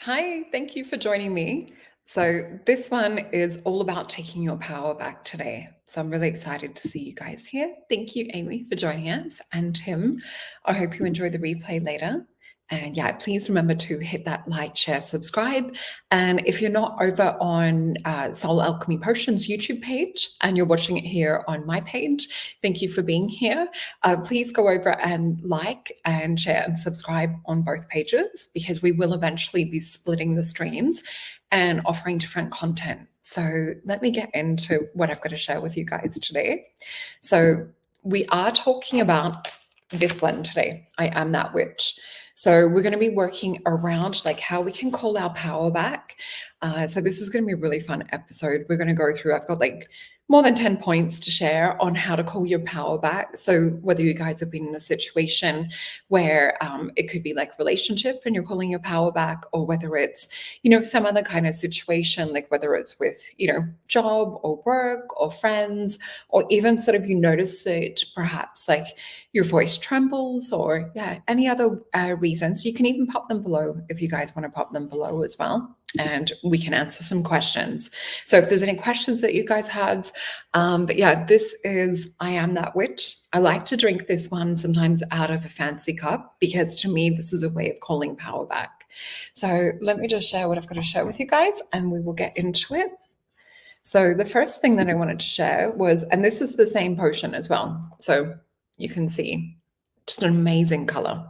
Hi, thank you for joining me. So, this one is all about taking your power back today. So, I'm really excited to see you guys here. Thank you, Amy, for joining us, and Tim. I hope you enjoy the replay later. And yeah, please remember to hit that like, share, subscribe. And if you're not over on Soul Alchemy Potions YouTube page and you're watching it here on my page, thank you for being here. Please go over and like and share and subscribe on both pages because we will eventually be splitting the streams and offering different content. So let me get into what I've got to share with you guys today. So we are talking about this blend today. I am that witch. So we're going to be working around like how we can call our power back. So this is going to be a really fun episode. We're going to go through, I've got like more than 10 points to share on how to call your power back. So whether you guys have been in a situation where it could be like relationship and you're calling your power back, or whether it's, some other kind of situation, like whether it's with, job or work or friends, or even sort of you notice that perhaps like your voice trembles or any other reasons, you can even pop them below if you guys want to pop them below as well. And we can answer some questions. So if there's any questions that you guys have, but yeah, this is I Am That Witch. I like to drink this one sometimes out of a fancy cup because to me, this is a way of calling power back. So let me just share what I've got to share with you guys and we will get into it. So the first thing that I wanted to share was, and this is the same potion as well. So you can see just an amazing color.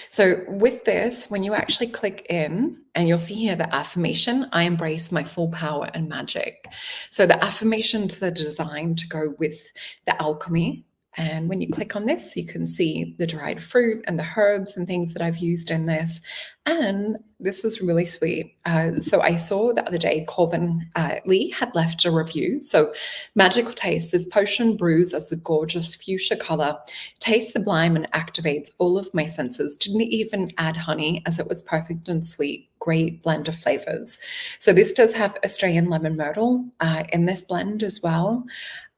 So with this, when you actually click in and you'll see here the affirmation, I embrace my full power and magic. So the affirmations are designed to go with the alchemy. And when you click on this, you can see the dried fruit and the herbs and things that I've used in this. And this was really sweet. So I saw the other day, Corvin Lee had left a review. So magical taste, this potion brews as a gorgeous fuchsia color, tastes sublime and activates all of my senses. Didn't even add honey as it was perfect and sweet. Great blend of flavors. So this does have Australian lemon myrtle in this blend as well.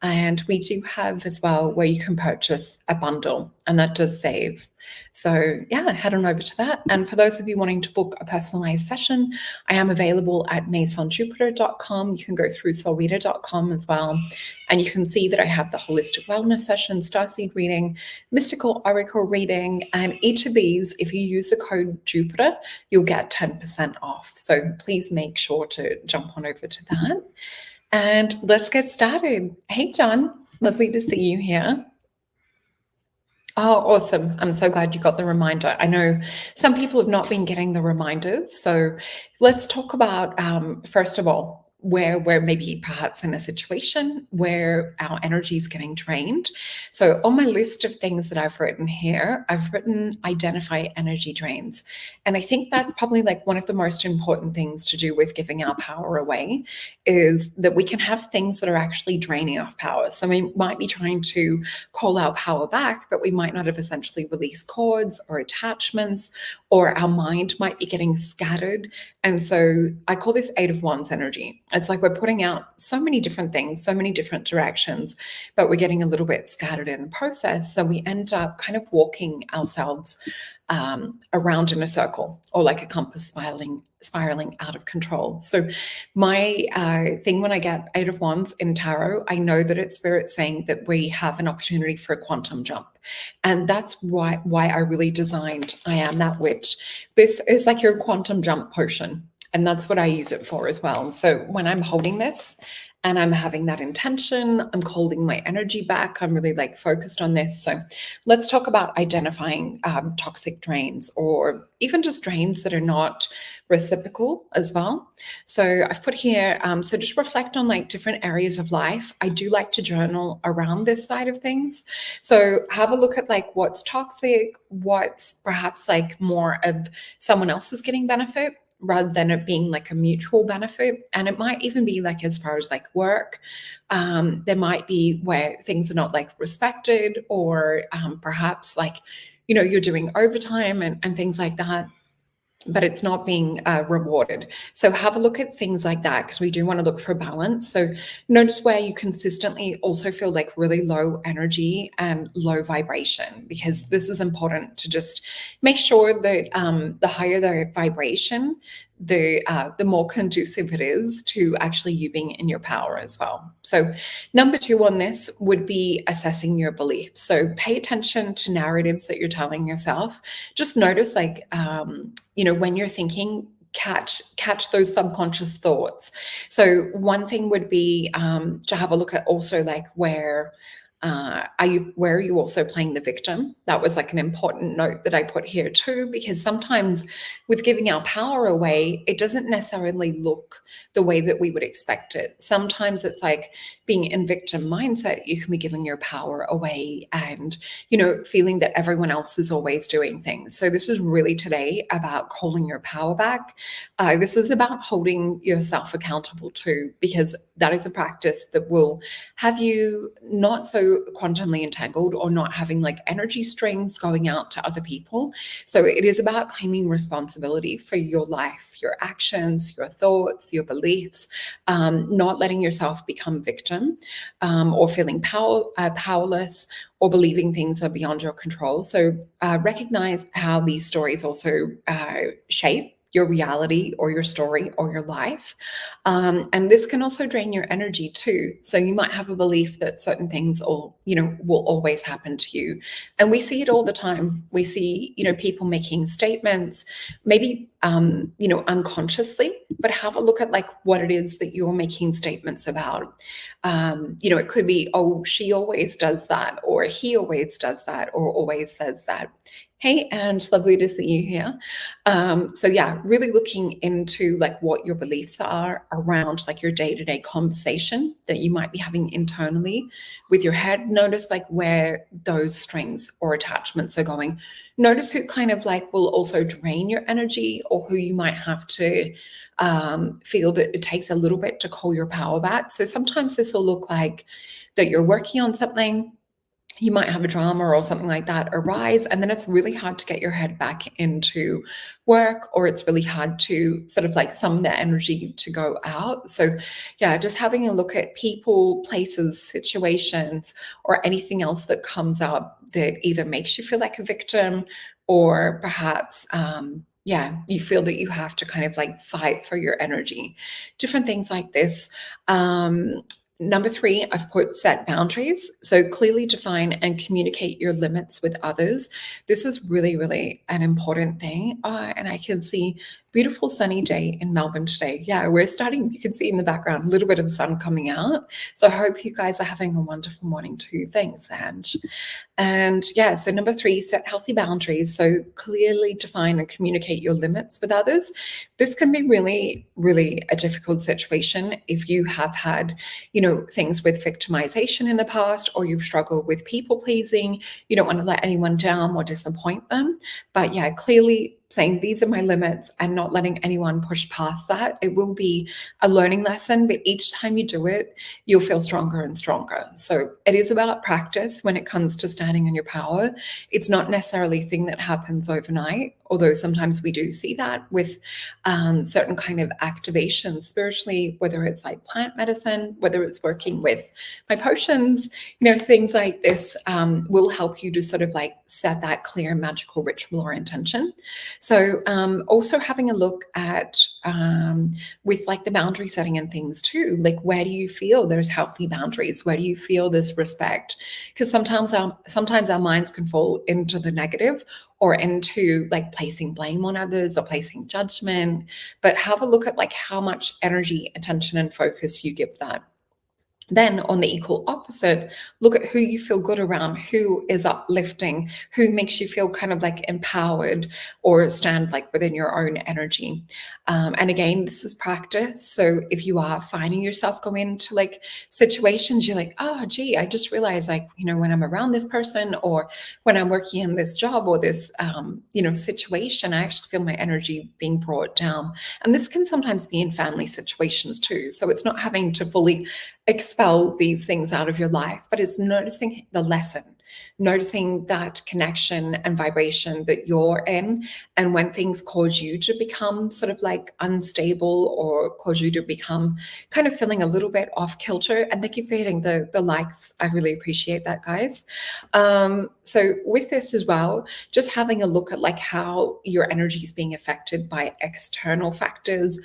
And we do have as well where you can purchase a bundle and that does save. So yeah, head on over to that. And for those of you wanting to book a personalized session, I am available at masonjupiter.com. You can go through soulreader.com as well. And you can see that I have the holistic wellness session, starseed reading, mystical oracle reading. And each of these, if you use the code Jupiter, you'll get 10% off. So please make sure to jump on over to that. And let's get started. Hey, John, lovely to see you here. Oh, awesome. I'm so glad you got the reminder. I know some people have not been getting the reminders. So let's talk about, first of all, where we're maybe perhaps in a situation where our energy is getting drained. So on my list of things that I've written here, I've written identify energy drains. And I think that's probably like one of the most important things to do with giving our power away is that we can have things that are actually draining our power. So we might be trying to call our power back, but we might not have essentially released cords or attachments, or our mind might be getting scattered. And so I call this 8 of Wands energy. It's like we're putting out so many different things, so many different directions, but we're getting a little bit scattered in the process. So we end up kind of walking ourselves around in a circle, or like a compass spiraling out of control. So my thing when I get 8 of Wands in tarot, I know that it's spirit saying that we have an opportunity for a quantum jump. And that's why I really designed I Am That Witch. This is like your quantum jump potion. And that's what I use it for as well. So when I'm holding this and I'm having that intention, I'm holding my energy back, I'm really like focused on this. So let's talk about identifying toxic drains, or even just drains that are not reciprocal as well. So I've put here, so just reflect on like different areas of life. I do like to journal around this side of things. So have a look at like what's toxic, what's perhaps like more of someone else's getting benefit, rather than it being like a mutual benefit. And it might even be like as far as like work, there might be where things are not like respected, or perhaps like, you're doing overtime and things like that, but it's not being rewarded. So have a look at things like that, because we do want to look for balance. So notice where you consistently also feel like really low energy and low vibration, because this is important to just make sure that the higher the vibration, the more conducive it is to actually you being in your power as well. So number 2 on this would be assessing your beliefs. So pay attention to narratives that you're telling yourself. Just notice, like, when you're thinking, catch those subconscious thoughts. So one thing would be to have a look at also, like, where are you also playing the victim? That was like an important note that I put here too, because sometimes with giving our power away, it doesn't necessarily look the way that we would expect it. Sometimes it's like being in victim mindset, you can be giving your power away and, feeling that everyone else is always doing things. So this is really today about calling your power back. This is about holding yourself accountable too, because that is a practice that will have you not so quantumly entangled or not having like energy strings going out to other people. So it is about claiming responsibility for your life, your actions, your thoughts, your beliefs, not letting yourself become victim or feeling powerless or believing things are beyond your control. So recognize how these stories also shape your reality or your story or your life. And this can also drain your energy too. So you might have a belief that certain things will always happen to you. And we see it all the time. We see, people making statements, maybe, unconsciously, but have a look at like what it is that you're making statements about. It could be, oh, she always does that, or he always does that, or always says that. Hey, and lovely to see you here. So yeah, really looking into like what your beliefs are around like your day-to-day conversation that you might be having internally with your head. Notice like where those strings or attachments are going. Notice who kind of like will also drain your energy, or who you might have to feel that it takes a little bit to call your power back. So sometimes this will look like that you're working on something, you might have a drama or something like that arise, and then it's really hard to get your head back into work, or it's really hard to sort of like summon the energy to go out. So yeah, just having a look at people, places, situations, or anything else that comes up that either makes you feel like a victim, or perhaps you feel that you have to kind of like fight for your energy. Different things like this. Number 3, I've put set boundaries. So clearly define and communicate your limits with others. This is really, really an important thing. And I can see beautiful sunny day in Melbourne today. Yeah, we're starting, you can see in the background, a little bit of sun coming out. So I hope you guys are having a wonderful morning too. Thanks, Ange. And yeah, so number 3, set healthy boundaries. So clearly define and communicate your limits with others. This can be really, really a difficult situation if you have had, things with victimization in the past, or you've struggled with people pleasing. You don't want to let anyone down or disappoint them. But yeah, clearly saying these are my limits and not letting anyone push past that. It will be a learning lesson, but each time you do it, you'll feel stronger and stronger. So it is about practice when it comes to standing in your power. It's not necessarily a thing that happens overnight, although sometimes we do see that with certain kind of activations spiritually, whether it's like plant medicine, whether it's working with my potions, things like this will help you to sort of like set that clear magical ritual or intention. So also having a look at with like the boundary setting and things too, like where do you feel there's healthy boundaries? Where do you feel this respect? Because sometimes our minds can fall into the negative, or into like placing blame on others or placing judgment. But have a look at like how much energy, attention, and focus you give that. Then on the equal opposite, look at who you feel good around, who is uplifting, who makes you feel kind of like empowered or stand like within your own energy. And again, this is practice. So if you are finding yourself going into like situations, you're like, oh, gee, I just realized like, when I'm around this person, or when I'm working in this job or this, situation, I actually feel my energy being brought down. And this can sometimes be in family situations too. So it's not having to fully expel these things out of your life, but it's noticing the lesson. noticing that connection and vibration that you're in. And when things cause you to become sort of like unstable or cause you to become kind of feeling a little bit off kilter. And thank you for hitting the likes. I really appreciate that, guys. So with this as well, just having a look at like how your energy is being affected by external factors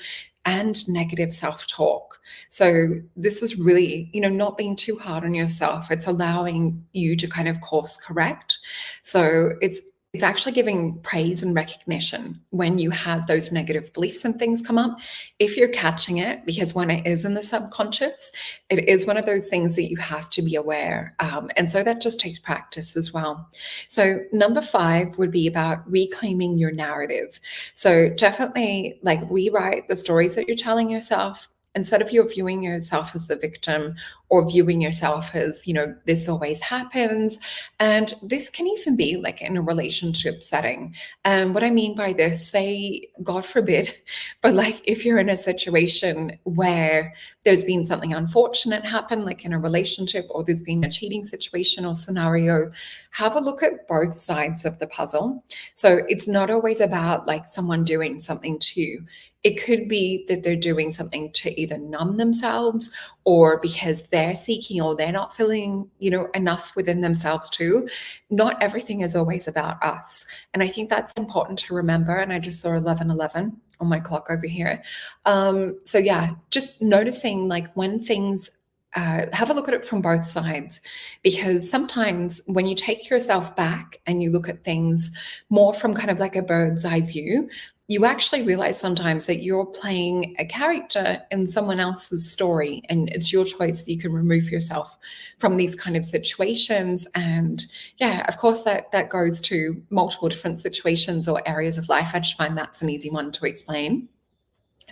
and negative self-talk. So this is really, not being too hard on yourself. It's allowing you to kind of course correct. So it's actually giving praise and recognition when you have those negative beliefs and things come up. If you're catching it, because when it is in the subconscious, it is one of those things that you have to be aware. And so that just takes practice as well. So number 5 would be about reclaiming your narrative. So definitely like rewrite the stories that you're telling yourself. Instead of you viewing yourself as the victim or viewing yourself as, this always happens. And this can even be like in a relationship setting. And what I mean by this, say, God forbid, but like if you're in a situation where there's been something unfortunate happen, like in a relationship, or there's been a cheating situation or scenario, have a look at both sides of the puzzle. So it's not always about like someone doing something to you. It could be that they're doing something to either numb themselves or because they're seeking or they're not feeling, enough within themselves too. Not everything is always about us. And I think that's important to remember. And I just saw 11:11 on my clock over here. So yeah, just noticing like when things have a look at it from both sides, because sometimes when you take yourself back and you look at things more from kind of like a bird's eye view, you actually realize sometimes that you're playing a character in someone else's story, and it's your choice that you can remove yourself from these kind of situations. And yeah, of course, that goes to multiple different situations or areas of life. I just find that's an easy one to explain.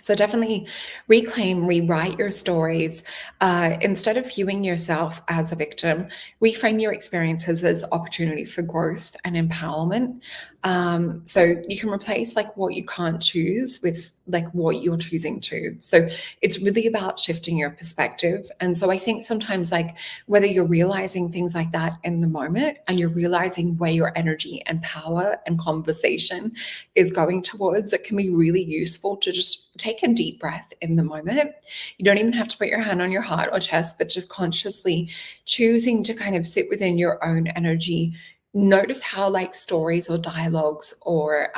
So definitely reclaim, rewrite your stories. Instead of viewing yourself as a victim, reframe your experiences as opportunity for growth and empowerment. So you can replace like what you can't choose with like what you're choosing to. So it's really about shifting your perspective. And so I think sometimes like whether you're realizing things like that in the moment and you're realizing where your energy and power and conversation is going towards, it can be really useful to just take a deep breath in the moment. You don't even have to put your hand on your heart or chest, but just consciously choosing to kind of sit within your own energy. Notice how like stories or dialogues or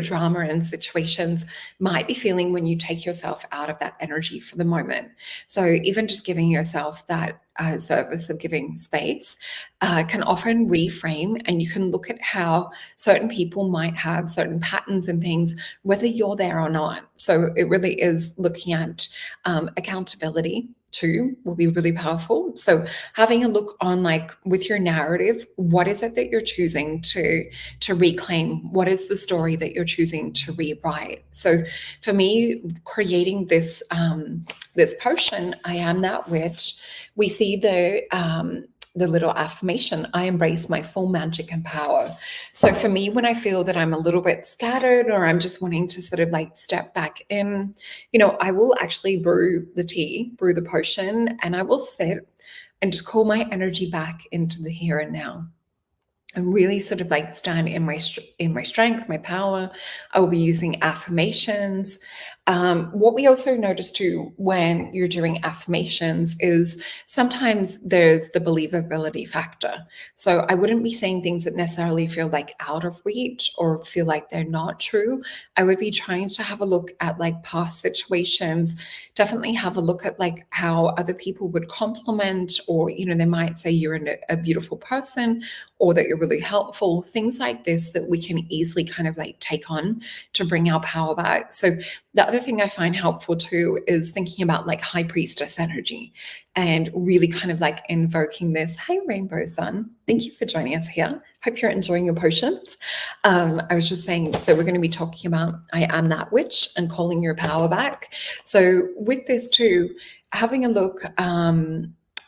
drama and situations might be feeling when you take yourself out of that energy for the moment. So even just giving yourself that service of giving space can often reframe, and you can look at how certain people might have certain patterns and things, whether you're there or not. So it really is looking at accountability too will be really powerful. So having a look on like with your narrative, what is it that you're choosing to reclaim? What is the story that you're choosing to rewrite? So for me, creating this this potion, I am that witch, we see the little affirmation, I embrace my full magic and power. So for me, when I feel that I'm a little bit scattered or I'm just wanting to sort of like step back in, I will actually brew the potion, and I will sit and just call my energy back into the here and now. And really sort of like stand in my strength, my power. I will be using affirmations. What we also notice too when you're doing affirmations is sometimes there's the believability factor. So I wouldn't be saying things that necessarily feel like out of reach or feel like they're not true. I would be trying to have a look at like past situations, definitely have a look at like how other people would compliment, or, they might say you're a beautiful person, or that you're really helpful, things like this that we can easily kind of like take on to bring our power back. So the other thing I find helpful too is thinking about like high priestess energy and really kind of like invoking this. Hey, Rainbow Sun, thank you for joining us here. Hope you're enjoying your potions. I was just saying, so we're going to be talking about I am that witch and calling your power back. So with this too, having a look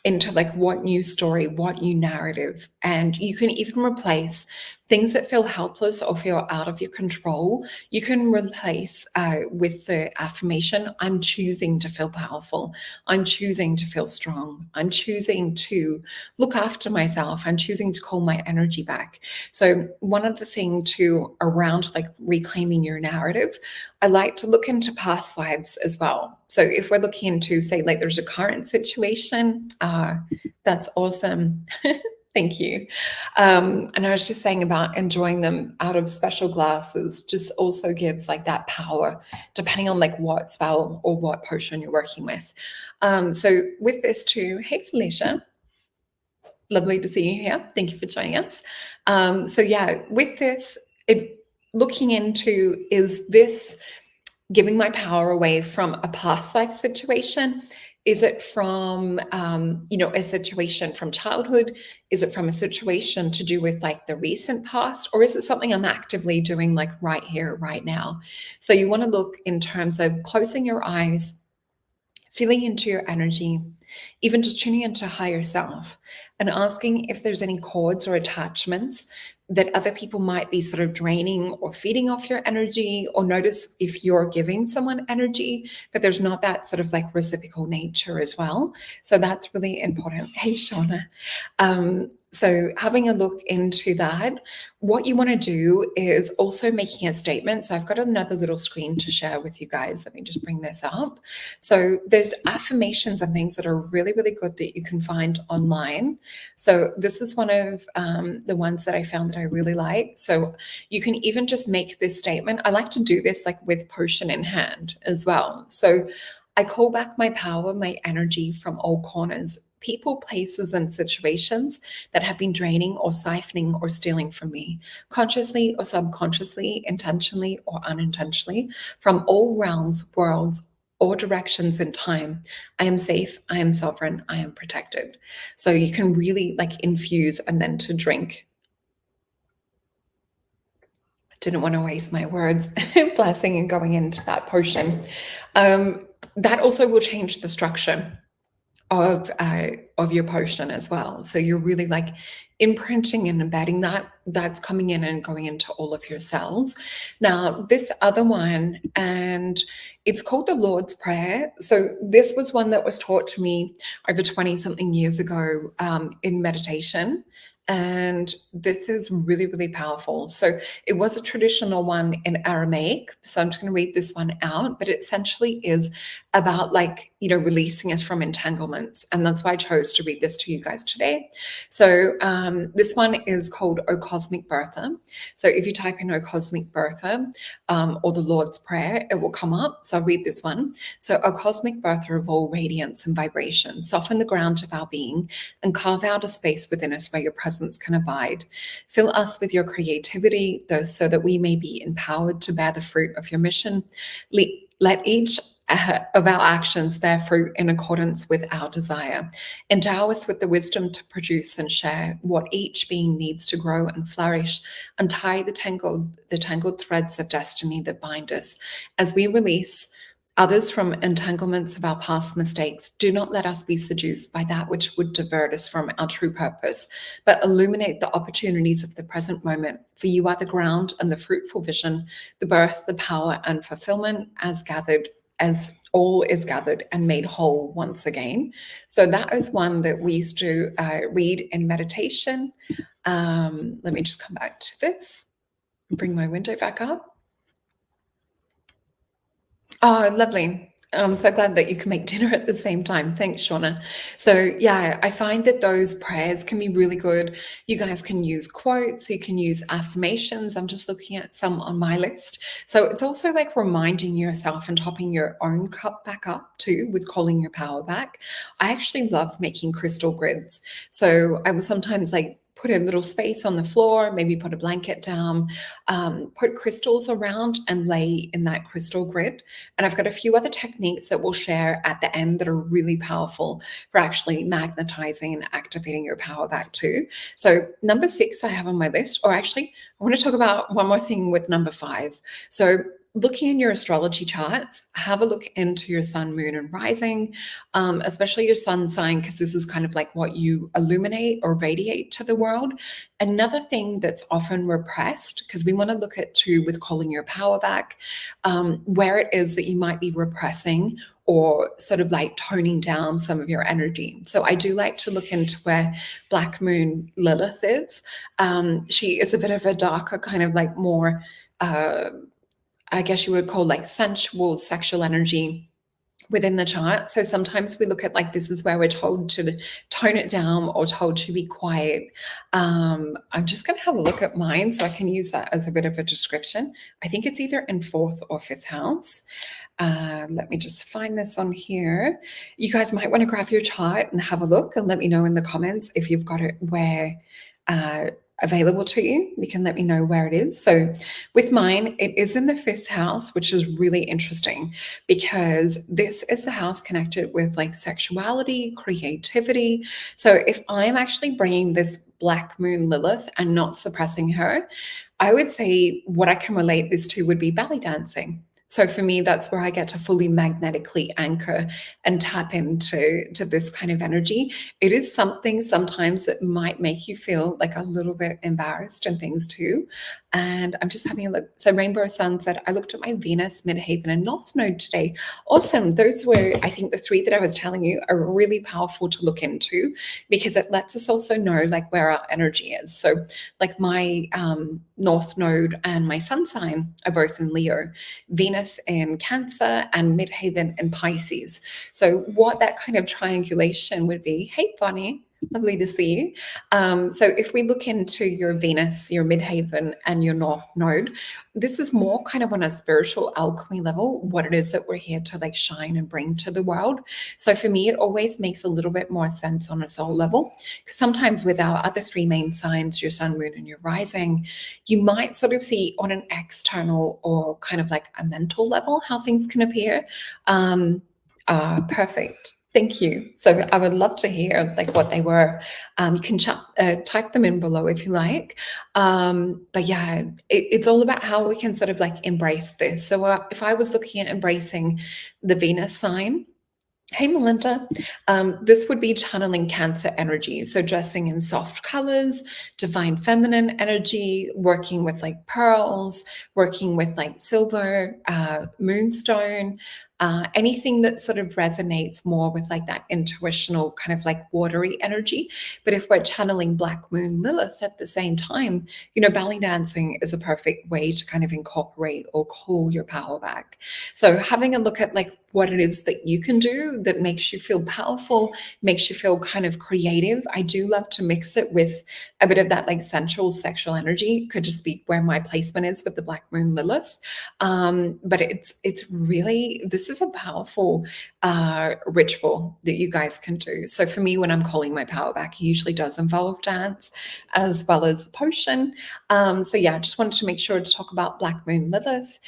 into like what new story, what new narrative, and you can even replace things that feel helpless or feel out of your control, you can replace with the affirmation, I'm choosing to feel powerful. I'm choosing to feel strong. I'm choosing to look after myself. I'm choosing to call my energy back. So one of the things too around like reclaiming your narrative, I like to look into past lives as well. So if we're looking into, say, like there's a current situation, that's awesome. Thank you. And I was just saying about enjoying them out of special glasses just also gives like that power, depending on like what spell or what potion you're working with. So with this too, hey Felicia, lovely to see you here. Thank you for joining us. So yeah, with this, looking into, is this giving my power away from a past life situation? Is it from, a situation from childhood? Is it from a situation to do with like the recent past? Or is it something I'm actively doing like right here, right now? So you want to look in terms of closing your eyes, feeling into your energy, even just tuning into higher self and asking if there's any cords or attachments that other people might be sort of draining or feeding off your energy, or notice if you're giving someone energy, but there's not that sort of like reciprocal nature as well. So that's really important. Hey, Shauna. So having a look into that, what you want to do is also making a statement. So I've got another little screen to share with you guys. Let me just bring this up. So there's affirmations and things that are really, really good that you can find online. So this is one of the ones that I found that I really like. So you can even just make this statement. I like to do this like with potion in hand as well. So I call back my power, my energy from all corners, people, places, and situations that have been draining or siphoning or stealing from me, consciously or subconsciously, intentionally or unintentionally, from all realms, worlds, or directions in time. I am safe, I am sovereign, I am protected. So you can really like infuse and then to drink. Didn't want to waste my words, blessing and going into that potion. That also will change the structure of your potion as well. So you're really like imprinting and embedding that. That's coming in and going into all of your cells. Now, this other one, and it's called the Lord's Prayer. So this was one that was taught to me over 20 something years ago in meditation. And this is really, really powerful. So it was a traditional one in Aramaic. So I'm just going to read this one out, but it essentially is about like, releasing us from entanglements. And that's why I chose to read this to you guys today. So this one is called O Cosmic Birther. So if you type in O Cosmic Birther or the Lord's Prayer, it will come up. So I'll read this one. So O Cosmic Birther of all radiance and vibration, soften the ground of our being and carve out a space within us where your presence can abide. Fill us with your creativity, so that we may be empowered to bear the fruit of your mission. Let each of our actions bear fruit in accordance with our desire. Endow us with the wisdom to produce and share what each being needs to grow and flourish. Untie the tangled threads of destiny that bind us. As we release others from entanglements of our past mistakes, do not let us be seduced by that which would divert us from our true purpose, but illuminate the opportunities of the present moment. For you are the ground and the fruitful vision, the birth, the power, and fulfillment as all is gathered and made whole once again. So that is one that we used to read in meditation. Let me just come back to this, bring my window back up. Oh, lovely. I'm so glad that you can make dinner at the same time. Thanks, Shauna. So yeah, I find that those prayers can be really good. You guys can use quotes, you can use affirmations. I'm just looking at some on my list. So it's also like reminding yourself and topping your own cup back up too with calling your power back. I actually love making crystal grids. So I will sometimes like put a little space on the floor, maybe put a blanket down, put crystals around and lay in that crystal grid. And I've got a few other techniques that we'll share at the end that are really powerful for actually magnetizing and activating your power back too. So number 6 I have on my list, or actually I want to talk about one more thing with number 5. So looking in your astrology charts, have a look into your sun, moon, and rising, especially your sun sign, because this is kind of like what you illuminate or radiate to the world. Another thing that's often repressed, because we want to look at too with calling your power back, where it is that you might be repressing or sort of like toning down some of your energy. So I do like to look into where Black Moon Lilith is. She is a bit of a darker kind of like more, I guess you would call like sensual sexual energy within the chart. So sometimes we look at like this is where we're told to tone it down or told to be quiet. I'm just going to have a look at mine so I can use that as a bit of a description. I think it's either in 4th or 5th house. Let me just find this on here. You guys might want to grab your chart and have a look and let me know in the comments if you've got it where available to you. You can let me know where it is. So with mine, it is in the 5th house, which is really interesting because this is the house connected with like sexuality, creativity. So if I'm actually bringing this Black Moon Lilith and not suppressing her, I would say what I can relate this to would be belly dancing. So for me, that's where I get to fully magnetically anchor and tap into this kind of energy. It is something sometimes that might make you feel like a little bit embarrassed and things too. And I'm just having a look. So Rainbow Sun said, I looked at my Venus, Midhaven, and North Node today. Awesome. Those were, I think, the 3 that I was telling you are really powerful to look into because it lets us also know like where our energy is. So like my North Node and my Sun sign are both in Leo. Venus in Cancer and Midhaven in Pisces. So what that kind of triangulation would be, hey Bonnie, lovely to see you. So if we look into your Venus, your Midhaven, and your North Node, this is more kind of on a spiritual alchemy level, what it is that we're here to like shine and bring to the world. So for me, it always makes a little bit more sense on a soul level, because sometimes with our other 3 main signs, your sun, moon, and your rising, you might sort of see on an external or kind of like a mental level how things can appear. Perfect. Thank you. So I would love to hear like what they were. You can type them in below if you like. But yeah, it's all about how we can sort of like embrace this. So if I was looking at embracing the Venus sign, hey, Melinda. This would be channeling Cancer energy. So dressing in soft colors, divine feminine energy, working with like pearls, working with like silver, moonstone, anything that sort of resonates more with like that intuitional kind of like watery energy. But if we're channeling Black Moon Lilith at the same time, you know, belly dancing is a perfect way to kind of incorporate or call your power back. So having a look at like what it is that you can do that makes you feel powerful, makes you feel kind of creative. I do love to mix it with a bit of that like sensual sexual energy. Could just be where my placement is with the Black Moon Lilith. But it's really, this is a powerful ritual that you guys can do. So for me, when I'm calling my power back, it usually does involve dance as well as potion. So yeah, I just wanted to make sure to talk about Black Moon Lilith.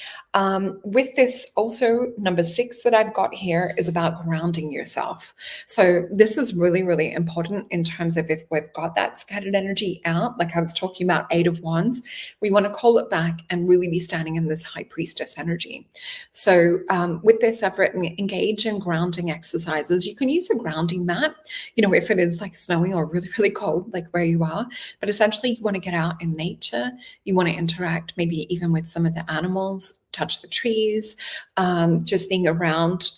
With this also, number 6 that I've got here is about grounding yourself. So this is really, really important in terms of if we've got that scattered energy out, like I was talking about 8 of Wands, we want to call it back and really be standing in this High Priestess energy. So with this effort, engage in grounding exercises. You can use a grounding mat, you know, if it is like snowing or really, really cold, like where you are. But essentially, you want to get out in nature. You want to interact maybe even with some of the animals, touch the trees, just being around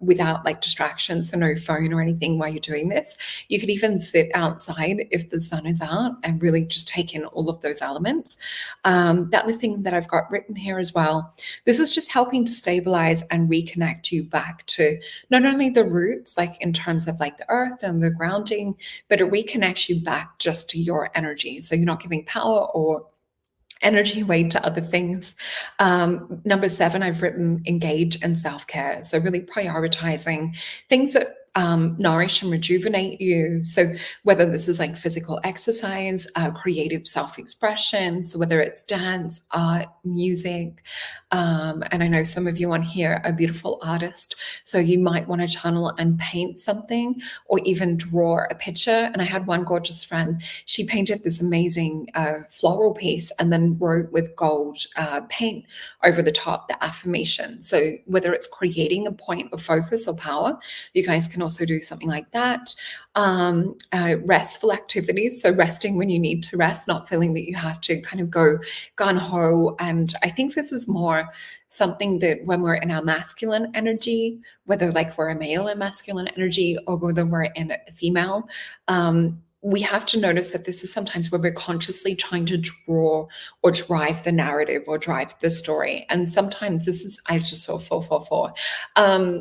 without like distractions, so no phone or anything while you're doing this. You could even sit outside if the sun is out and really just take in all of those elements. The other thing that I've got written here as well, this is just helping to stabilize and reconnect you back to not only the roots, like in terms of like the earth and the grounding, but it reconnects you back just to your energy. So you're not giving power or energy away to other things. Number 7, I've written engage in self-care. So really prioritizing things that nourish and rejuvenate you. So whether this is like physical exercise, creative self-expression, so whether it's dance, art, music, and I know some of you on here are beautiful artists, so you might want to channel and paint something or even draw a picture. And I had one gorgeous friend, she painted this amazing floral piece and then wrote with gold paint over the top the affirmation. So whether it's creating a point of focus or power, you guys can also do something like that. Restful activities, so resting when you need to rest, not feeling that you have to kind of go gung-ho. And I think this is more something that when we're in our masculine energy, whether like we're a male in masculine energy or whether we're in a female, we have to notice that this is sometimes where we're consciously trying to draw or drive the narrative or drive the story. And sometimes this is, I just saw 444.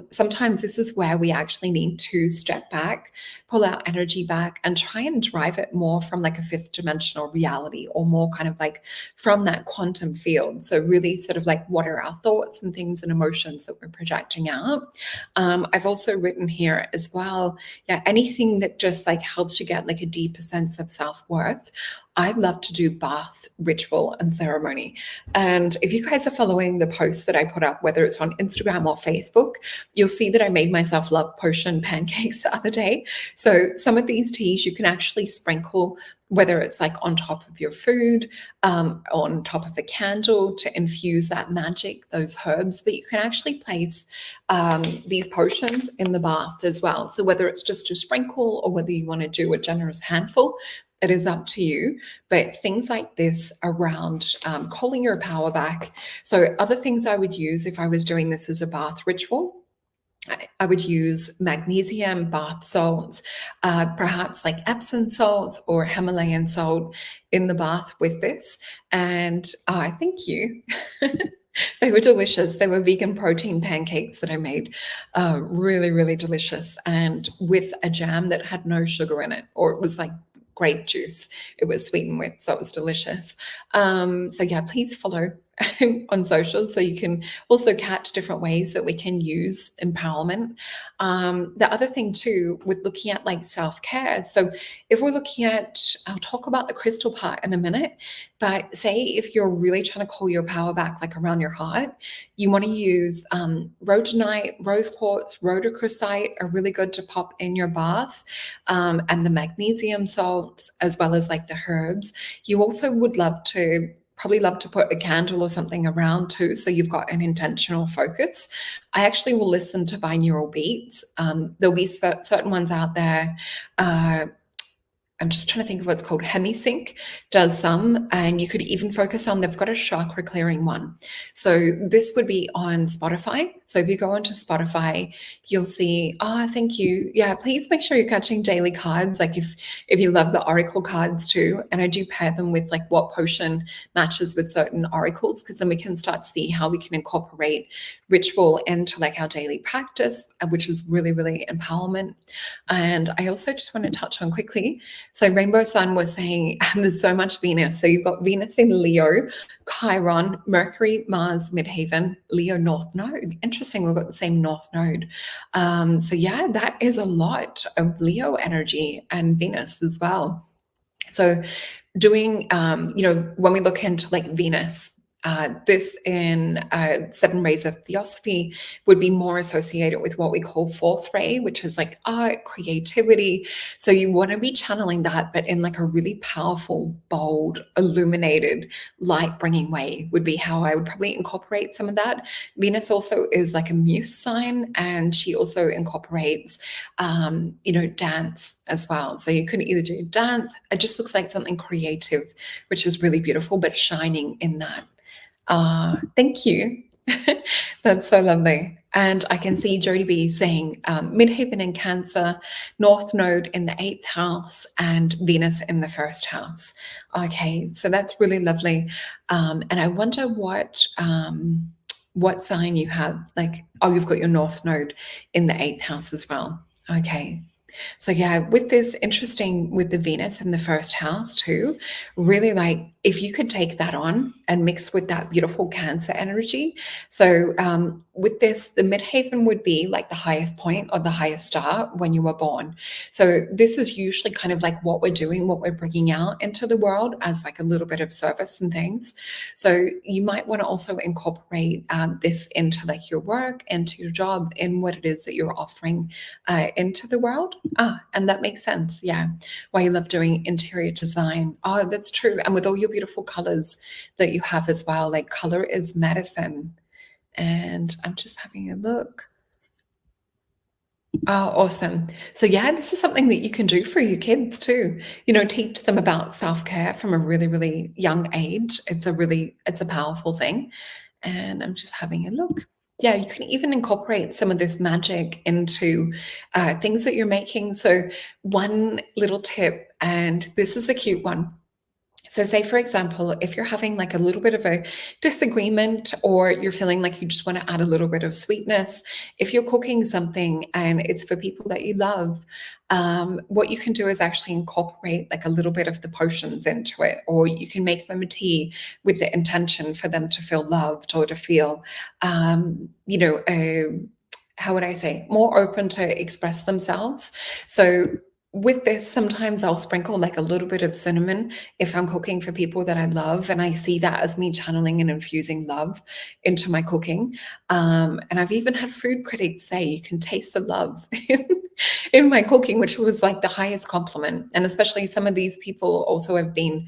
Sometimes this is where we actually need to step back, pull our energy back and try and drive it more from like a fifth dimensional reality or more kind of like from that quantum field. So really sort of like what are our thoughts and things and emotions that we're projecting out. I've also written here as well, yeah, anything that just like helps you get like a deeper sense of self-worth. I love to do bath ritual and ceremony. And if you guys are following the posts that I put up, whether it's on Instagram or Facebook, you'll see that I made myself love potion pancakes the other day. So some of these teas you can actually sprinkle, whether it's like on top of your food, on top of the candle to infuse that magic, those herbs, but you can actually place these potions in the bath as well. So whether it's just a sprinkle or whether you want to do a generous handful, it is up to you. But things like this around calling your power back. So other things I would use if I was doing this as a bath ritual, I would use magnesium bath salts, perhaps like Epsom salts or Himalayan salt in the bath with this. And thank you. They were delicious. They were vegan protein pancakes that I made. Really, really delicious. And with a jam that had no sugar in it, or it was like grape juice it was sweetened with, so it was delicious. So yeah, please follow on social so you can also catch different ways that we can use empowerment. The other thing too with looking at like self-care, so if we're looking at, I'll talk about the crystal part in a minute, but say if you're really trying to call your power back like around your heart, you want to use rhodonite, rose quartz, rhodochrosite are really good to pop in your bath, and the magnesium salts as well as like the herbs. You also would probably love to put a candle or something around too, so you've got an intentional focus. I actually will listen to binaural beats. There'll be certain ones out there. I'm just trying to think of what's called Hemisync does some, and you could even focus on, they've got a chakra clearing one. So this would be on Spotify. So if you go onto Spotify, you'll see, thank you. Yeah, please make sure you're catching daily cards. Like if you love the oracle cards too, and I do pair them with like what potion matches with certain oracles, because then we can start to see how we can incorporate ritual into like our daily practice, which is really, really empowerment. And I also just want to touch on quickly, so Rainbow Sun was saying there's so much Venus. So you've got Venus in Leo, Chiron, Mercury, Mars, Midheaven, Leo North Node. Interesting, we've got the same North Node. So yeah, that is a lot of Leo energy and Venus as well. So doing, when we look into like Venus, this in Seven Rays of Theosophy would be more associated with what we call fourth ray, which is like art, creativity. So you want to be channeling that, but in like a really powerful, bold, illuminated, light-bringing way would be how I would probably incorporate some of that. Venus also is like a muse sign, and she also incorporates, dance as well. So you could either do dance, it just looks like something creative, which is really beautiful, but shining in that. Thank you. That's so lovely. And I can see Jody B saying Midheaven in Cancer, North Node in the 8th house, and Venus in the 1st house. Okay, so that's really lovely. And I wonder what sign you have. Like, you've got your North Node in the 8th house as well. Okay. So yeah, with this, interesting with the Venus in the 1st house too, really like if you could take that on and mix with that beautiful Cancer energy. So with this, the midhaven would be like the highest point or the highest star when you were born. So this is usually kind of like what we're doing, what we're bringing out into the world as like a little bit of service and things. So you might want to also incorporate this into like your work, into your job, in what it is that you're offering into the world. And that makes sense. Yeah. Why you love doing interior design. Oh, that's true. And with all your beautiful colors that you have as well, like color is medicine. And I'm just having a look. Oh, awesome. So yeah, this is something that you can do for your kids too. Teach them about self-care from a really, really young age. It's a powerful thing. And I'm just having a look. Yeah, you can even incorporate some of this magic into things that you're making. So one little tip, and this is a cute one. So, say for example, if you're having like a little bit of a disagreement, or you're feeling like you just want to add a little bit of sweetness, if you're cooking something and it's for people that you love, what you can do is actually incorporate like a little bit of the potions into it, or you can make them a tea with the intention for them to feel loved, or to feel, how would I say, more open to express themselves. So with this, sometimes I'll sprinkle like a little bit of cinnamon if I'm cooking for people that I love, and I see that as me channeling and infusing love into my cooking. And I've even had food critics say you can taste the love in my cooking, which was like the highest compliment. And especially some of these people also have been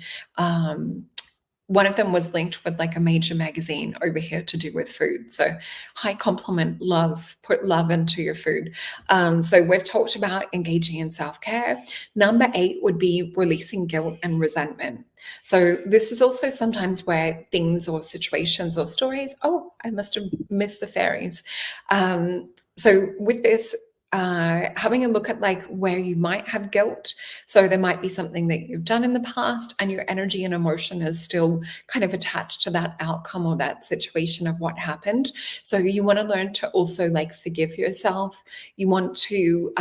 one of them was linked with like a major magazine over here to do with food. So high compliment, love, put love into your food. So we've talked about engaging in self-care. Number 8 would be releasing guilt and resentment. So this is also sometimes where things or situations or stories, oh, I must have missed the fairies. So with this, having a look at like where you might have guilt. So there might be something that you've done in the past, and your energy and emotion is still kind of attached to that outcome or that situation of what happened. So you want to learn to also like forgive yourself. You want to,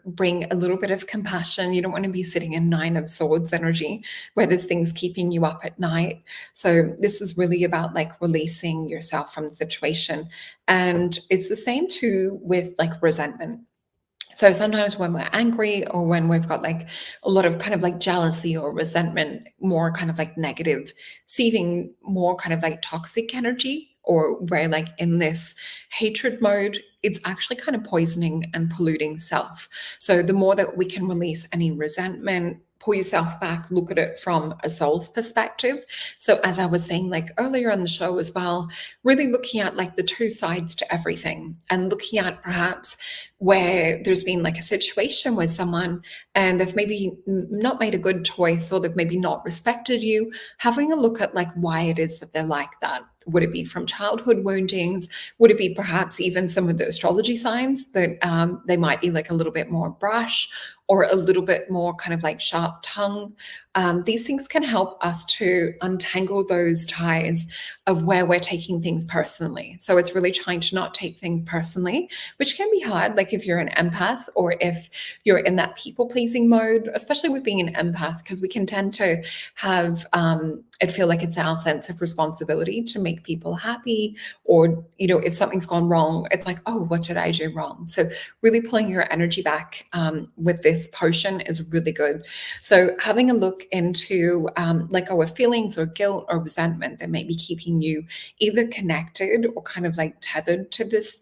bring a little bit of compassion. You don't want to be sitting in 9 of Swords energy where there's things keeping you up at night. So this is really about like releasing yourself from the situation. And it's the same too with like resentment. So sometimes when we're angry, or when we've got like a lot of kind of like jealousy or resentment, more kind of like negative, seething, more kind of like toxic energy, or we're like in this hatred mode, it's actually kind of poisoning and polluting self. So the more that we can release any resentment, pull yourself back, look at it from a soul's perspective. So as I was saying like earlier on the show as well, really looking at like the two sides to everything, and looking at perhaps where there's been like a situation with someone and they've maybe not made a good choice, or they've maybe not respected you, having a look at like why it is that they're like that. Would it be from childhood woundings? Would it be perhaps even some of the astrology signs that they might be like a little bit more brash, or a little bit more kind of like sharp tongue? These things can help us to untangle those ties of where we're taking things personally. So it's really trying to not take things personally, which can be hard, like if you're an empath, or if you're in that people-pleasing mode, especially with being an empath, because we can tend to have it feel like it's our sense of responsibility to make people happy, or if something's gone wrong, it's like, oh, what did I do wrong? So really pulling your energy back with this potion is really good. So having a look into like our feelings or guilt or resentment that may be keeping you either connected or kind of like tethered to this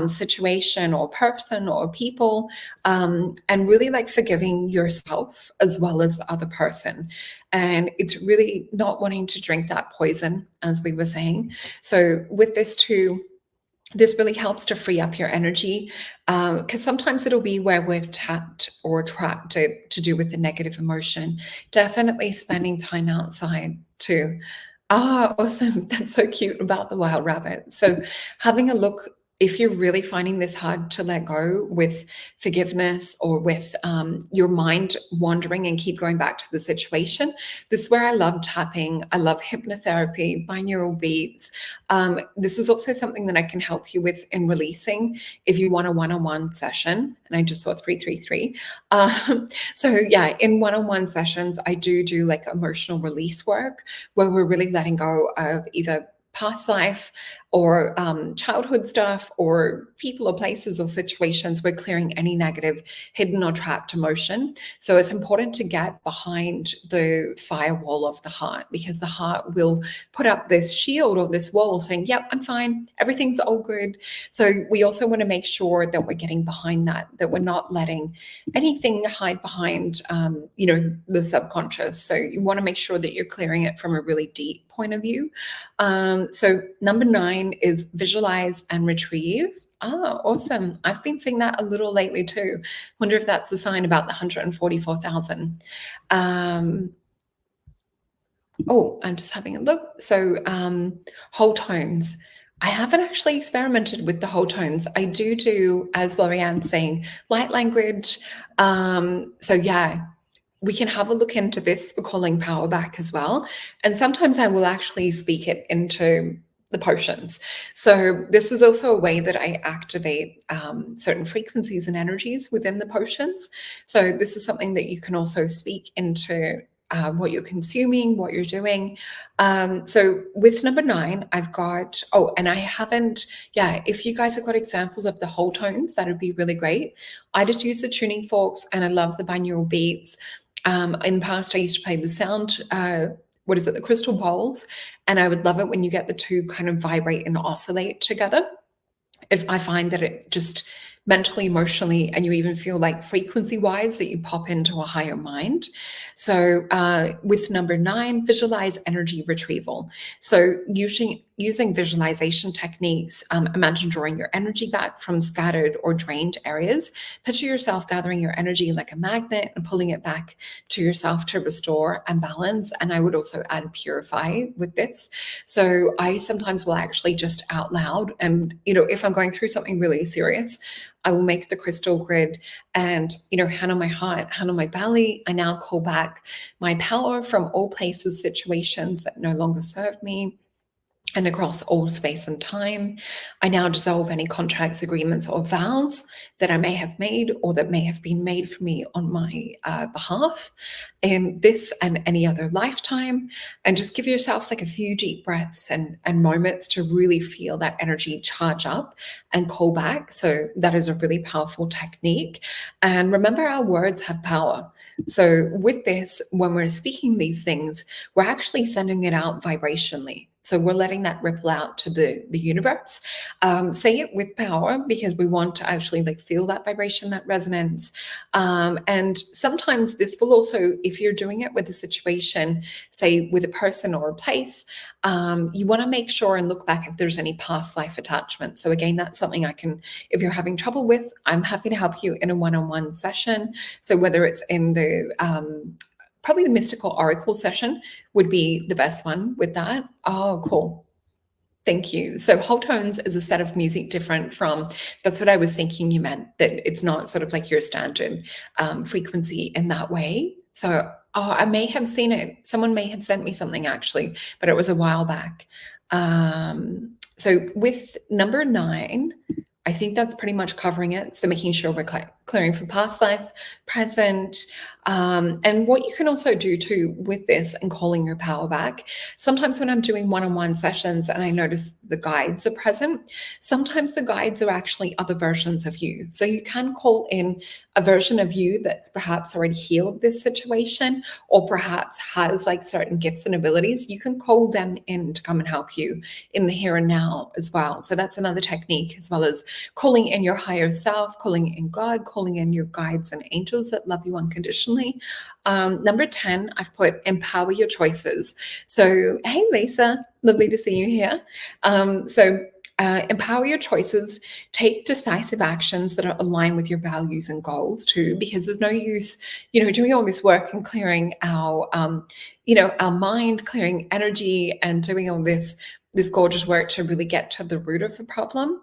situation or person or people, and really like forgiving yourself as well as the other person. And it's really not wanting to drink that poison, as we were saying. So with this too, this really helps to free up your energy, because sometimes it'll be where we've tapped or trapped it to do with the negative emotion. Definitely spending time outside too. Ah, awesome. That's so cute about the wild rabbit. So having a look if you're really finding this hard to let go with forgiveness, or with your mind wandering and keep going back to the situation, this is where I love tapping. I love hypnotherapy, binaural beats. This is also something that I can help you with in releasing if you want a one-on-one session. And I just saw 333. So yeah, in one-on-one sessions, I do like emotional release work where we're really letting go of either past life or childhood stuff, or people or places or situations. We're clearing any negative, hidden or trapped emotion. So it's important to get behind the firewall of the heart, because the heart will put up this shield or this wall saying, yep, I'm fine, everything's all good. So we also want to make sure that we're getting behind that we're not letting anything hide behind the subconscious. So you want to make sure that you're clearing it from a really deep point of view. So number 9 is visualize and retrieve. Awesome. I've been seeing that a little lately too. Wonder if that's the sign about the 144,000. I'm just having a look. So whole tones. I haven't actually experimented with the whole tones. I do, as Lorianne's saying, light language. So yeah, we can have a look into this for calling power back as well. And sometimes I will actually speak it into the potions. So this is also a way that I activate certain frequencies and energies within the potions. So this is something that you can also speak into what you're consuming, what you're doing. So with number 9, I've got, and I haven't, if you guys have got examples of the whole tones, that would be really great. I just use the tuning forks and I love the binaural beats. In the past, I used to play the sound, the crystal bowls, and I would love it when you get the two kind of vibrate and oscillate together. If I find that it just mentally, emotionally, and you even feel like frequency-wise that you pop into a higher mind. So with number 9, visualize energy retrieval. So using visualization techniques, imagine drawing your energy back from scattered or drained areas. Picture yourself gathering your energy like a magnet and pulling it back to yourself to restore and balance. And I would also add purify with this. So I sometimes will actually just out loud, and if I'm going through something really serious, I will make the crystal grid and, hand on my heart, hand on my belly. I now call back my power from all places, situations that no longer serve me, and across all space and time. I now dissolve any contracts, agreements, or vows that I may have made or that may have been made for me on my behalf in this and any other lifetime. And just give yourself like a few deep breaths and moments to really feel that energy charge up and call back. So that is a really powerful technique. And remember, our words have power. So with this, when we're speaking these things, we're actually sending it out vibrationally. So we're letting that ripple out to the universe. Say it with power, because we want to actually feel that vibration, that resonance. And sometimes this will also, if you're doing it with a situation, say with a person or a place, you want to make sure and look back if there's any past life attachment. So again, that's something I can, if you're having trouble with, I'm happy to help you in a one-on-one session. So whether it's in the probably the mystical oracle session would be the best one with that. Oh, cool. Thank you. So whole tones is a set of music different from, that's what I was thinking you meant, that it's not sort of like your standard frequency in that way. So I may have seen it. Someone may have sent me something actually, but it was a while back. So with number 9, I think that's pretty much covering it. So making sure we're clearing for past life, present, and what you can also do too with this and calling your power back. Sometimes when I'm doing one-on-one sessions and I notice the guides are present, sometimes the guides are actually other versions of you. So you can call in a version of you that's perhaps already healed this situation, or perhaps has certain gifts and abilities. You can call them in to come and help you in the here and now as well. So that's another technique, as well as calling in your higher self, calling in God, calling in your guides and angels that love you unconditionally. Number 10, I've put empower your choices. So, hey, Lisa, lovely to see you here. Empower your choices, take decisive actions that are aligned with your values and goals too, because there's no use, doing all this work and clearing our mind, clearing energy and doing all this gorgeous work to really get to the root of the problem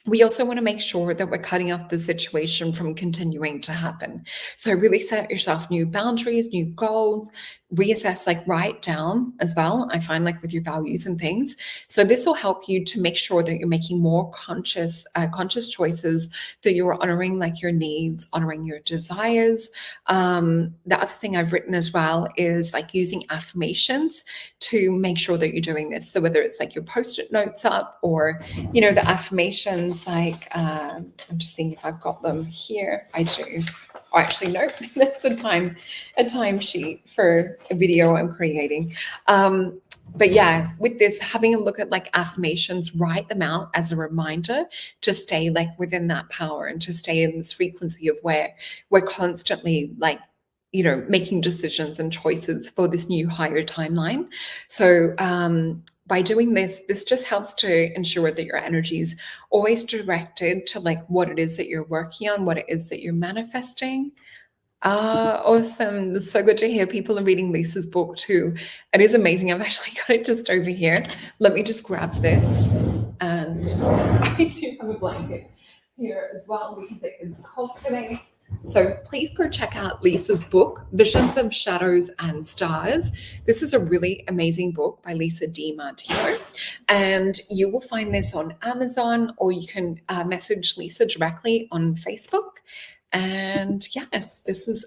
we also want to make sure that we're cutting off the situation from continuing to happen. So really set yourself new boundaries, new goals, reassess, like write down as well. I find like with your values and things. So this will help you to make sure that you're making more conscious choices, that you're honoring like your needs, honoring your desires. The other thing I've written as well is like using affirmations to make sure that you're doing this. So whether it's like your post-it notes up, or the affirmations, like I'm just seeing if I've got them here. I do. Oh, actually, nope. That's a time sheet for a video I'm creating. But yeah, with this, having a look at like affirmations, write them out as a reminder to stay like within that power and to stay in this frequency of where we're constantly like, making decisions and choices for this new higher timeline. So by doing this just helps to ensure that your energy is always directed to like what it is that you're working on, what it is that you're manifesting. Awesome. It's so good to hear people are reading Lisa's book too. It is amazing. I've actually got it just over here. Let me just grab this. And I do have a blanket here as well because it is cold today. So please go check out Lisa's book, Visions of Shadows and Stars. This is a really amazing book by Lisa DiMartino. And you will find this on Amazon, or you can message Lisa directly on Facebook. And yes, this is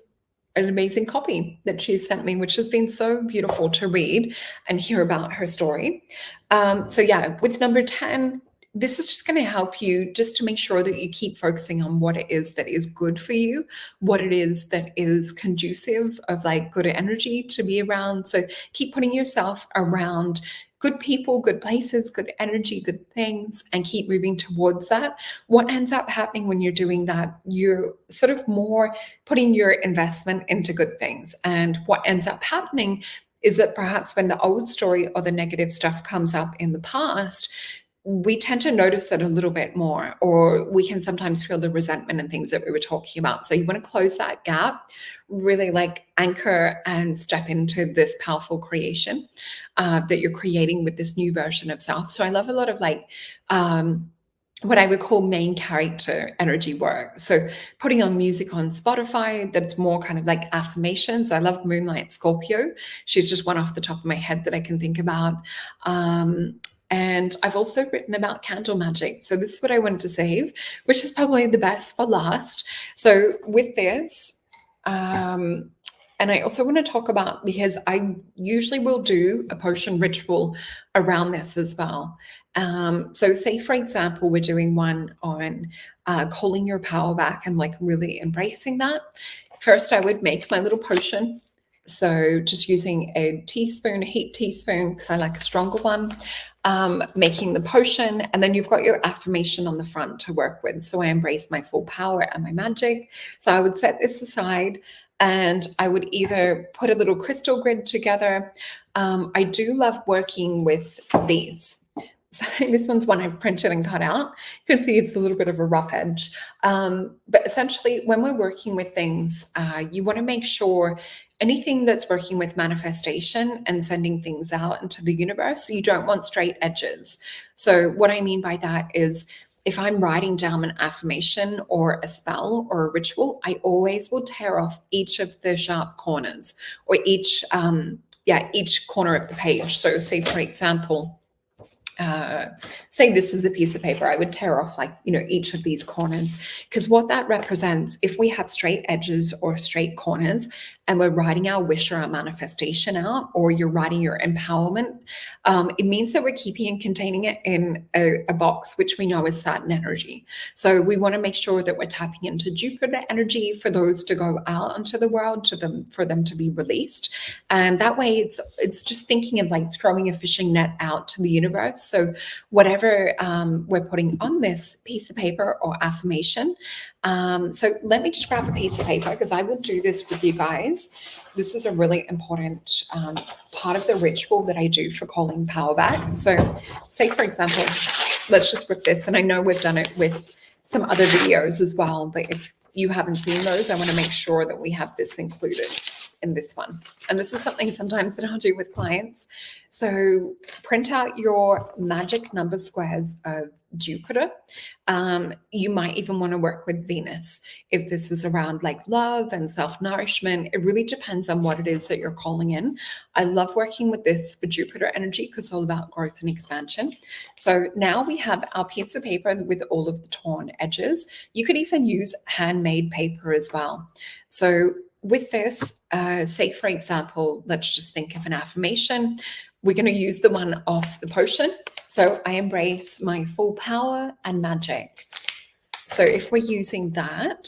an amazing copy that she sent me, which has been so beautiful to read and hear about her story. So yeah, with number 10, this is just going to help you just to make sure that you keep focusing on what it is that is good for you, what it is that is conducive of like good energy to be around. So keep putting yourself around good people, good places, good energy, good things, and keep moving towards that. What ends up happening when you're doing that, you're sort of more putting your investment into good things. And what ends up happening is that perhaps when the old story or the negative stuff comes up in the past, we tend to notice it a little bit more, or we can sometimes feel the resentment and things that we were talking about. So you want to close that gap, really like anchor and step into this powerful creation that you're creating with this new version of self. So I love a lot of like what I would call main character energy work. So putting on music on Spotify that's more kind of like affirmations. I love Moonlight Scorpio. She's just one off the top of my head that I can think about. And I've also written about candle magic. So this is what I wanted to save, which is probably the best for last. So with this, and I also want to talk about, because I usually will do a potion ritual around this as well. So say, for example, we're doing one on calling your power back and like really embracing that. First, I would make my little potion. So just using a teaspoon, a heat teaspoon, because I like a stronger one, making the potion. And then you've got your affirmation on the front to work with. So I embrace my full power and my magic. So I would set this aside, and I would either put a little crystal grid together. I do love working with these. So this one's one I've printed and cut out. You can see it's a little bit of a rough edge. But essentially, when we're working with things, you want to make sure anything that's working with manifestation and sending things out into the universe, you don't want straight edges. So what I mean by that is, if I'm writing down an affirmation or a spell or a ritual, I always will tear off each of the sharp corners, or each corner of the page. So say, for example, say this is a piece of paper, I would tear off like, each of these corners, because what that represents, if we have straight edges or straight corners and we're writing our wish or our manifestation out, or you're writing your empowerment, it means that we're keeping and containing it in a box, which we know is Saturn energy. So we want to make sure that we're tapping into Jupiter energy for those to go out into the world, for them to be released. And that way it's just thinking of like throwing a fishing net out to the universe. So whatever we're putting on this piece of paper or affirmation. So let me just grab a piece of paper, because I will do this with you guys. This is a really important part of the ritual that I do for calling power back. So say, for example, let's just rip this. And I know we've done it with some other videos as well, but if you haven't seen those, I want to make sure that we have this included. in this one. And this is something sometimes that I'll do with clients. So print out your magic number squares of Jupiter. You might even want to work with Venus if this is around like love and self-nourishment. It really depends on what it is that you're calling in. I love working with this for Jupiter energy because it's all about growth and expansion. So now we have our piece of paper with all of the torn edges. You could even use handmade paper as well. So with this, say for example, let's just think of an affirmation. We're going to use the one off the potion. So I embrace my full power and magic. So if we're using that,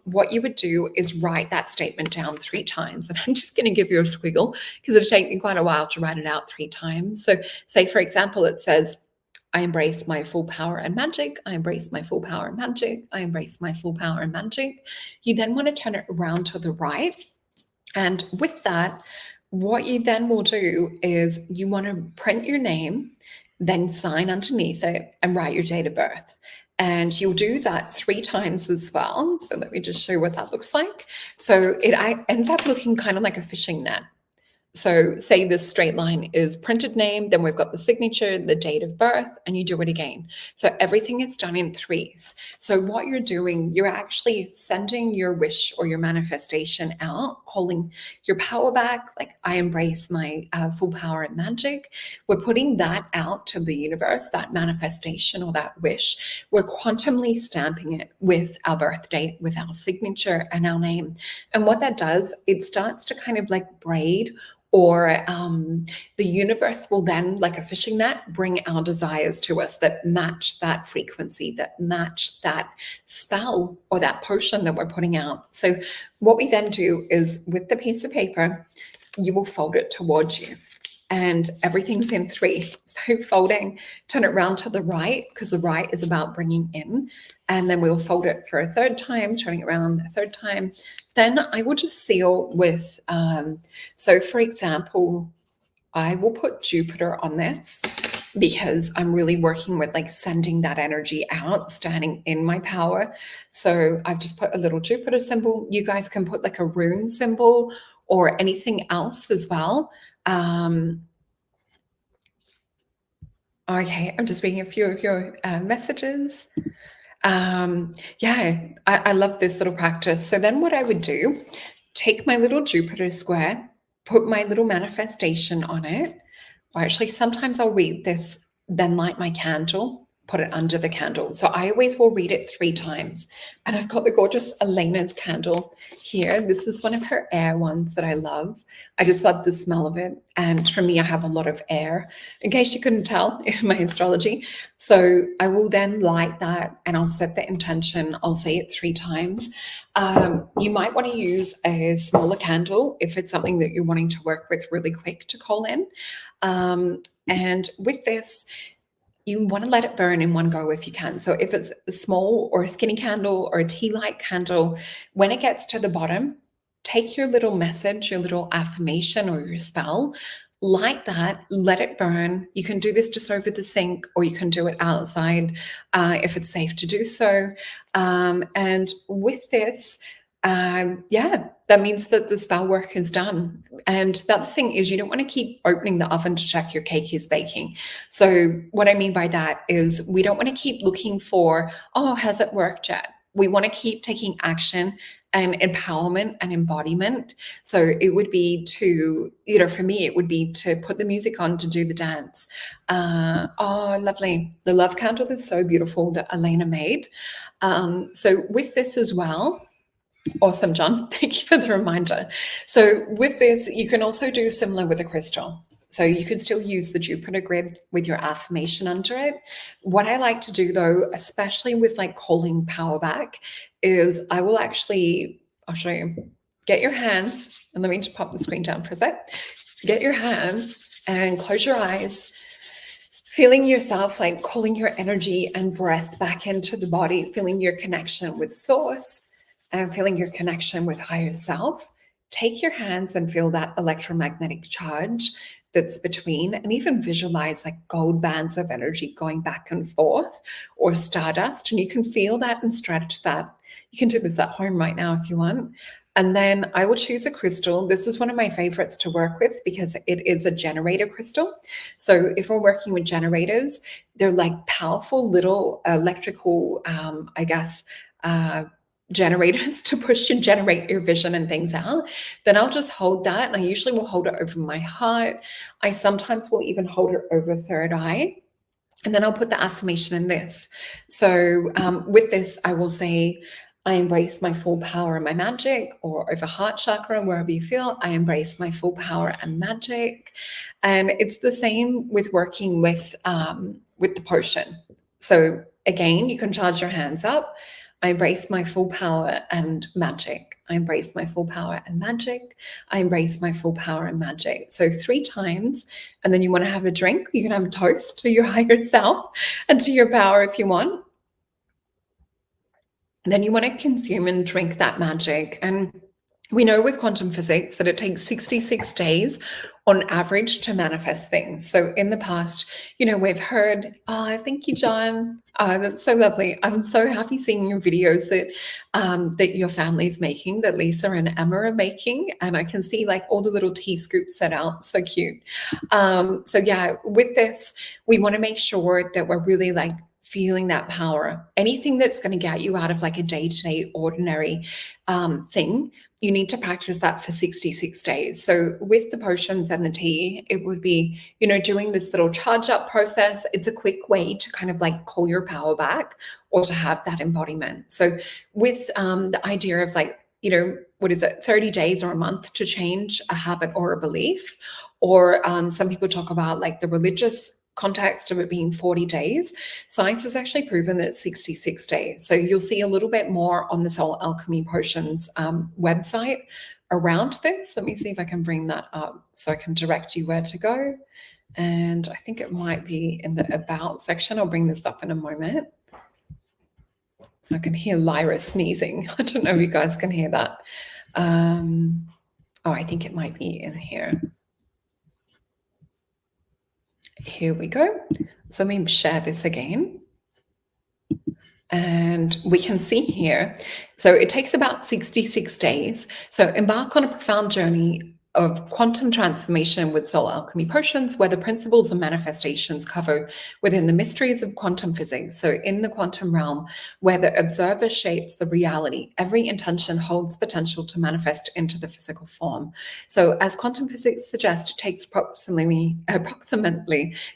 what you would do is write that statement down 3 times. And I'm just going to give you a squiggle because it'll take me quite a while to write it out 3 times. So say, for example, it says, I embrace my full power and magic. I embrace my full power and magic. I embrace my full power and magic. You then want to turn it around to the right. And with that, what you then will do is you want to print your name, then sign underneath it and write your date of birth. And you'll do that 3 times as well. So let me just show you what that looks like. So it ends up looking kind of like a fishing net. So say this straight line is printed name, then we've got the signature, the date of birth, and you do it again. So everything is done in 3s. So what you're doing, you're actually sending your wish or your manifestation out, calling your power back, like I embrace my full power and magic. We're putting that out to the universe, that manifestation or that wish. We're quantumly stamping it with our birth date, with our signature and our name. And what that does, it starts to kind of like braid, or the universe will then, like a fishing net, bring our desires to us that match that frequency, that match that spell or that potion that we're putting out. So what we then do is with the piece of paper, you will fold it towards you. And everything's in 3. So folding, turn it around to the right because the right is about bringing in. And then we'll fold it for a 3rd time, turning it around a 3rd time. Then I will just seal with, so for example, I will put Jupiter on this because I'm really working with like sending that energy out, standing in my power. So I've just put a little Jupiter symbol. You guys can put like a rune symbol or anything else as well. Okay, I'm just reading a few of your messages. Yeah, I love this little practice. So then what I would do, take my little Jupiter square, put my little manifestation on it. Or actually, sometimes I'll read this, then light my candle, put it under the candle. So I always will read it 3 times. And I've got the gorgeous Elena's candle here. This is one of her air ones that I love. I just love the smell of it. And for me, I have a lot of air, in case you couldn't tell in my astrology. So I will then light that and I'll set the intention. I'll say it 3 times. You might want to use a smaller candle if it's something that you're wanting to work with really quick to call in. And with this, you want to let it burn in one go if you can. So if it's a small or a skinny candle or a tea light candle, when it gets to the bottom, take your little message, your little affirmation or your spell, light that, let it burn. You can do this just over the sink or you can do it outside if it's safe to do so. And with this, that means that the spell work is done. And the other thing is you don't want to keep opening the oven to check your cake is baking. So what I mean by that is we don't want to keep looking for, oh, has it worked yet? We want to keep taking action and empowerment and embodiment. So it would be to, for me, it would be to put the music on to do the dance. Oh, lovely. The love candle is so beautiful that Elena made. So with this as well, awesome, John. Thank you for the reminder. So with this, you can also do similar with a crystal. So you could still use the Jupiter grid with your affirmation under it. What I like to do though, especially with like calling power back, is I will actually, I'll show you, get your hands, and let me just pop the screen down for a sec. Get your hands and close your eyes, feeling yourself like calling your energy and breath back into the body, feeling your connection with source, and feeling your connection with higher self. Take your hands and feel that electromagnetic charge that's between, and even visualize like gold bands of energy going back and forth, or stardust, and you can feel that and stretch that. You can do this at home right now if you want. And then I will choose a crystal. This is one of my favorites to work with because it is a generator crystal. So if we're working with generators, they're like powerful little electrical, I guess, generators to push and generate your vision and things out. Then I'll just hold that. And I usually will hold it over my heart. I sometimes will even hold it over third eye. And then I'll put the affirmation in this. So with this, I will say, I embrace my full power and my magic, or over heart chakra, wherever you feel, I embrace my full power and magic. And it's the same with working with the potion. So again, you can charge your hands up. I embrace my full power and magic. I embrace my full power and magic. I embrace my full power and magic. So 3 times. And then you want to have a drink. You can have a toast to your higher self and to your power if you want. And then you want to consume and drink that magic. And we know with quantum physics that it takes 66 days on average to manifest things. So in the past, we've heard, oh, thank you, John. Oh, that's so lovely. I'm so happy seeing your videos that your family's making, that Lisa and Emma are making. And I can see like all the little tea scoops set out. So cute. So yeah, with this, we want to make sure that we're really like feeling that power. Anything that's going to get you out of like a day-to-day ordinary thing, you need to practice that for 66 days. So with the potions and the tea, it would be, doing this little charge up process. It's a quick way to kind of like call your power back or to have that embodiment. So with the idea of like, what is it, 30 days or a month to change a habit or a belief, or some people talk about like the religious context of it being 40 days. Science has actually proven that it's 66 days. So you'll see a little bit more on the Soul Alchemy Potions website around this. Let me see if I can bring that up so I can direct you where to go. And I think it might be in the About section. I'll bring this up in a moment. I can hear Lyra sneezing. I don't know if you guys can hear that. Oh, I think it might be in here. Here we go. So let me share this again. And we can see here, so it takes about 66 days. So embark on a profound journey of quantum transformation with Soul Alchemy Potions, where the principles and manifestations cover within the mysteries of quantum physics. So in the quantum realm, where the observer shapes the reality, every intention holds potential to manifest into the physical form. So as quantum physics suggests, it takes approximately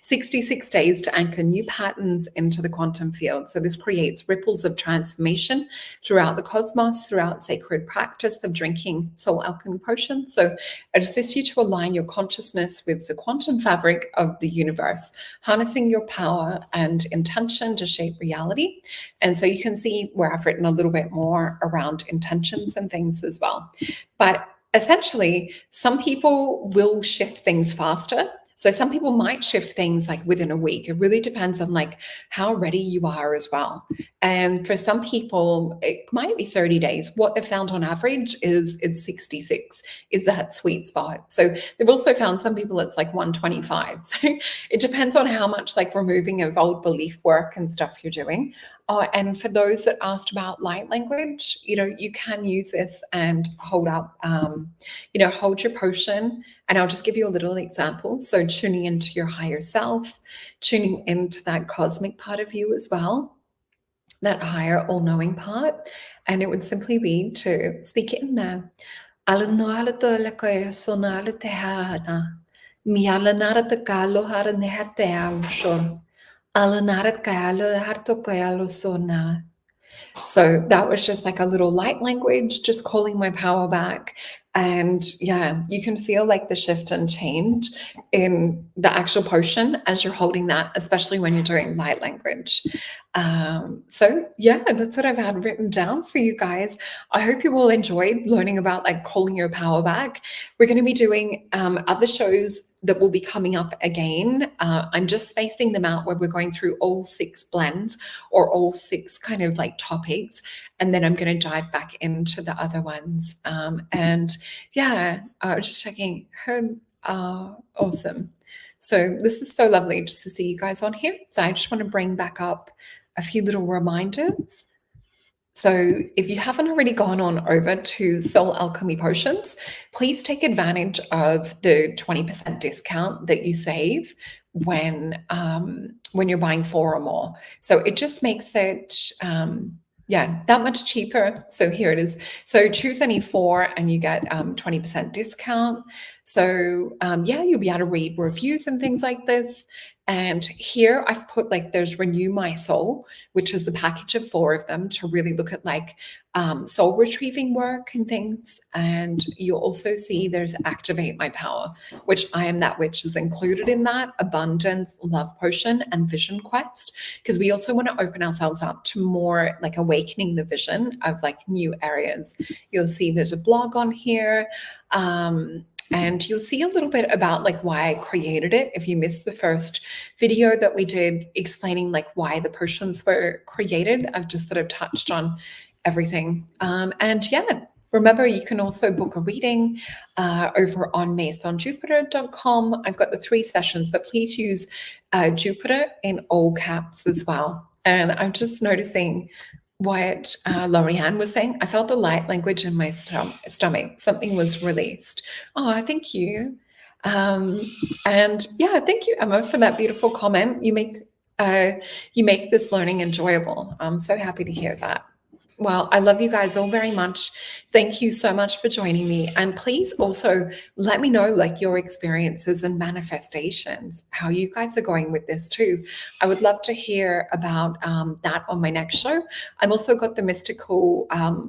66 days to anchor new patterns into the quantum field. So this creates ripples of transformation throughout the cosmos, throughout sacred practice of drinking Soul Alchemy Potions. So it assists you to align your consciousness with the quantum fabric of the universe, harnessing your power and intention to shape reality. And so you can see where I've written a little bit more around intentions and things as well. But essentially, some people will shift things faster. So some people might shift things like within a week. It really depends on like how ready you are as well. And for some people, it might be 30 days. What they've found on average is it's 66 is that sweet spot. So they've also found some people it's like 125. So it depends on how much like removing of old belief work and stuff you're doing. And for those that asked about light language, you can use this and hold up, hold your potion. And I'll just give you a little example. So tuning into your higher self, tuning into that cosmic part of you as well, that higher all-knowing part. And it would simply be to speak it in there. So that was just like a little light language, just calling my power back. And yeah, you can feel like the shift and change in the actual potion as you're holding that, especially when you're doing light language. So yeah, that's what I've had written down for you guys. I hope you all enjoyed learning about like calling your power back. We're going to be doing other shows that will be coming up again. I'm just spacing them out where we're going through all 6 blends or all 6 kind of like topics. And then I'm going to dive back into the other ones. And yeah, I was just checking her. Awesome. So this is so lovely just to see you guys on here. So I just want to bring back up a few little reminders. So if you haven't already gone on over to Soul Alchemy Potions, please take advantage of the 20% discount that you save when you're buying 4 or more. So it just makes it that much cheaper. So here it is. So choose any 4 and you get 20% discount. So you'll be able to read reviews and things like this. And here I've put like there's Renew My Soul, which is a package of 4 of them to really look at like soul retrieving work and things. And you'll also see there's Activate My Power, which I Am That Witch is included in that, Abundance, Love Potion, and Vision Quest, because we also want to open ourselves up to more like awakening the vision of like new areas. You'll see there's a blog on here. And you'll see a little bit about like why I created it. If you missed the first video that we did explaining like why the potions were created, I've just sort of touched on everything. Remember, you can also book a reading over on masonjupiter.com. I've got the 3 sessions, but please use Jupiter in all caps as well. And I'm just noticing what Lorianne was saying. I felt a light language in my stomach. Something was released. Oh, thank you. Thank you, Emma, for that beautiful comment. You make this learning enjoyable. I'm so happy to hear that. Well, I love you guys all very much. Thank you so much for joining me. And please also let me know like your experiences and manifestations, how you guys are going with this too. I would love to hear about that on my next show. I've also got the mystical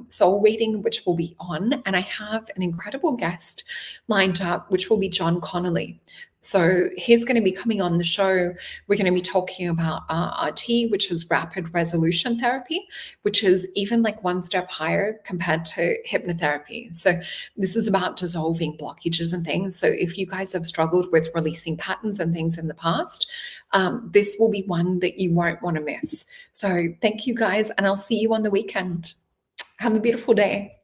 soul reading, which will be on, and I have an incredible guest lined up, which will be John Connolly. So he's going to be coming on the show. We're going to be talking about RRT, which is rapid resolution therapy, which is even like 1 step higher compared to hypnotherapy. So this is about dissolving blockages and things. So if you guys have struggled with releasing patterns and things in the past, this will be one that you won't want to miss. So thank you guys, and I'll see you on the weekend. Have a beautiful day.